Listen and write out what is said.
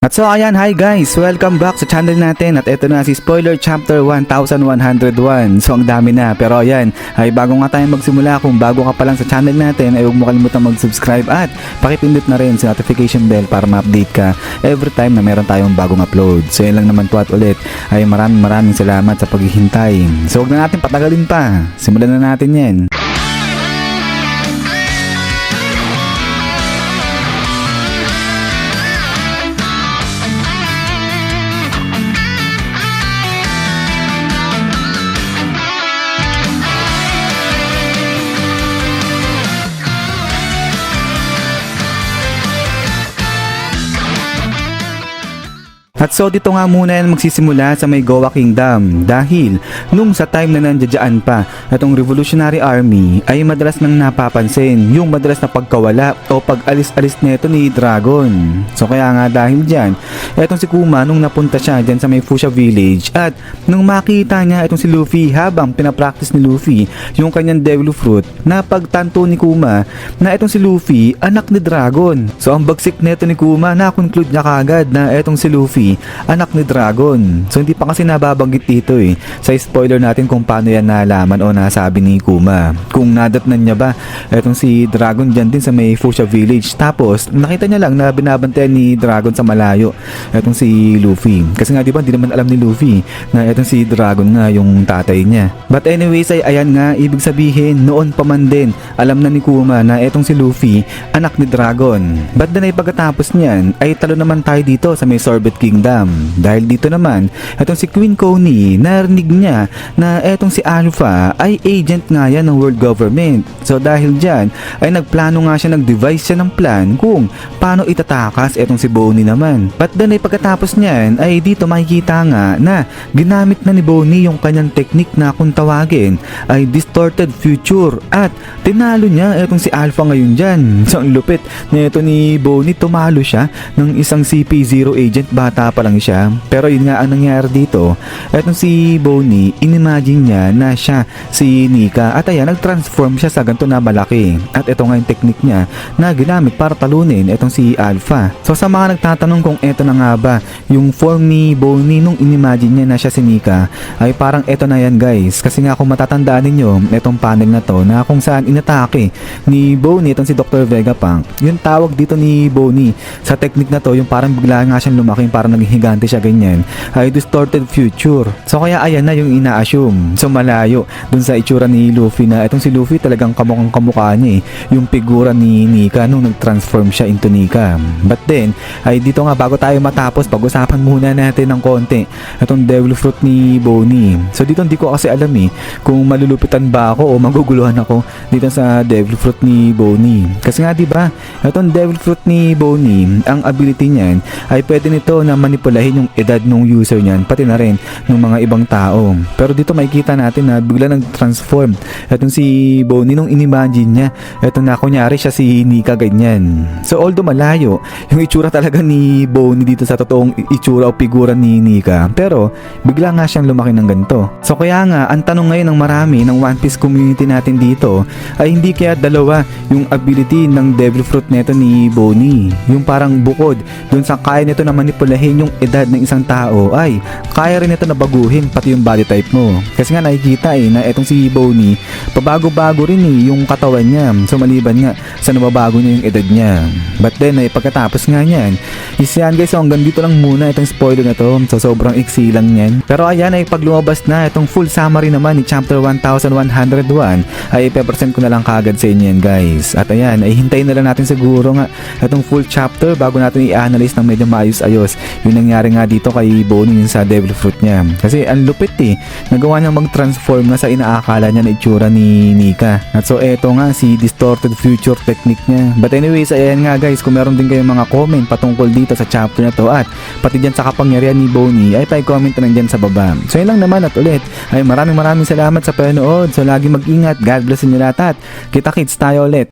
At so ayan, hi guys! Welcome back sa channel natin at ito na si Spoiler Chapter 1101. So ang dami na, pero ayan, ay bago nga tayo magsimula, kung bago ka pa lang sa channel natin ay huwag mo kalimutan mag-subscribe at pakipindot na rin sa notification bell para ma-update ka every time na meron tayong bagong upload. So yan lang naman po at ulit ay maraming salamat sa paghihintay. So huwag na natin patagalin pa, simulan na natin yan. At so dito nga muna yan magsisimula sa may Goa Kingdom dahil nung sa time na nandiyan pa itong Revolutionary Army ay madalas nang napapansin yung madalas na pagkawala o pag-alis-alis nito ni Dragon. So kaya nga dahil dyan, etong si Kuma nung napunta siya dyan sa may Fuchsia Village at nung makita niya itong si Luffy habang pinapractice ni Luffy yung kanyang Devil Fruit, na pagtanto ni Kuma na itong si Luffy anak ni Dragon. So ang bagsik neto ni Kuma, na-conclude niya kagad na etong si Luffy anak ni Dragon. So hindi pa kasi nababanggit dito sa spoiler natin kung paano yan nalaman o nasabi ni Kuma. Kung nadatnan niya ba etong si Dragon dyan din sa may Fuchsia Village, tapos nakita niya lang na binabantayan ni Dragon sa malayo etong si Luffy. Kasi nga diba hindi naman alam ni Luffy na etong si Dragon nga yung tatay niya. But anyways ay ayan nga, ibig sabihin noon pa man din alam na ni Kuma na etong si Luffy anak ni Dragon. But then ay pagkatapos niyan ay talo naman tayo dito sa may Sorbet Kingdom. Dahil dito naman, etong si Queen Coney, narinig niya na etong si Alpha ay agent nga yan ng world government. So dahil dyan, ay nagplano nga siya, nag-devise siya ng plan kung paano itatakas etong si Bonnie naman. But then ay pagkatapos niyan, ay dito makikita nga na ginamit na ni Bonnie yung kanyang technique na kung tawagin ay distorted future at tinalo niya etong si Alpha ngayon dyan. So ang lupit na ito ni Bonnie, tumalo siya ng isang CP0 agent, bata pa lang siya. Pero yun nga ang nangyari dito, etong si Bonnie, inimagine niya na siya si Nika at ayan, nag-transform siya sa ganito na malaki. At ito nga yung technique niya na ginamit para talunin etong si Alpha. So sa mga nagtatanong kung eto na nga ba yung form ni Bonnie nung inimagine niya na siya si Nika, ay parang eto na yan guys. Kasi nga kung matatandaan ninyo etong panel na to na kung saan inatake ni Bonnie etong si Dr. Vegapunk, yung tawag dito ni Bonnie sa technique na to, yung parang bigla nga siyang lumaki, parang naging higante siya ganyan, ay distorted future. So kaya ayan na yung ina-assume. So malayo dun sa itsura ni Luffy na etong si Luffy talagang kamukhang kamukha niya yung figura ni Nika nung nag-transform siya into Nika. But then ay dito nga, bago tayo matapos, pag-usapan muna natin ng konti etong Devil Fruit ni Bonnie. So dito hindi ko kasi alam kung malulupitan ba ako o maguguluhan ako dito sa Devil Fruit ni Bonnie. Kasi nga diba, etong Devil Fruit ni Bonnie, ang ability niyan ay pwede nito na manipulahin yung edad ng user niyan, pati na rin ng mga ibang tao. Pero dito makikita natin na bigla nag-transform etong si Bonnie nung inimagine niya eto na kunyari siya si Nika ganyan. So although malayo yung itsura talaga ni Bonnie dito sa totoong itsura o figura ni Nika, pero bigla nga siyang lumaki ng ganito. So kaya nga ang tanong ngayon ng marami ng One Piece community natin dito ay hindi kaya dalawa yung ability ng Devil Fruit neto ni Bonnie, yung parang bukod dun sa kaya nito na manipulahin yung edad ng isang tao, ay kaya rin ito na baguhin pati yung body type mo. Kasi nga nakikita na etong si Bonnie, pabago-bago rin yung katawan niya. So maliban nga sa nababago niya yung edad niya. But then ay pagkatapos nga niyan, is yan guys, so hanggang dito lang muna itong spoiler na to. So sobrang iksi lang yan. Pero ayan, ay pag lumabas na itong full summary naman ni chapter 1101, ay ipepresent ko na lang kagad sa inyo yan guys. At ayan, ay hintayin na lang natin siguro nga itong full chapter bago natin i-analyze ng medyo maayos-ayos yung nangyari nga dito kay Bonnie sa Devil Fruit niya. Kasi ang lupit nagawa niyang mag-transform nga sa inaakala niya na itsura ni Nika. At so eto nga si distorted future technique niya. But anyways, ayan nga guys, kung meron din kayong mga comment patungkol dito sa chapter na to at pati dyan sa kapangyarihan ni Bonnie, ay pa-comment na lang dyan sa baba. So yun lang naman, at ulit ay maraming salamat sa panonood. So lagi mag-ingat, God bless inyo lahat at kita-kits tayo ulit.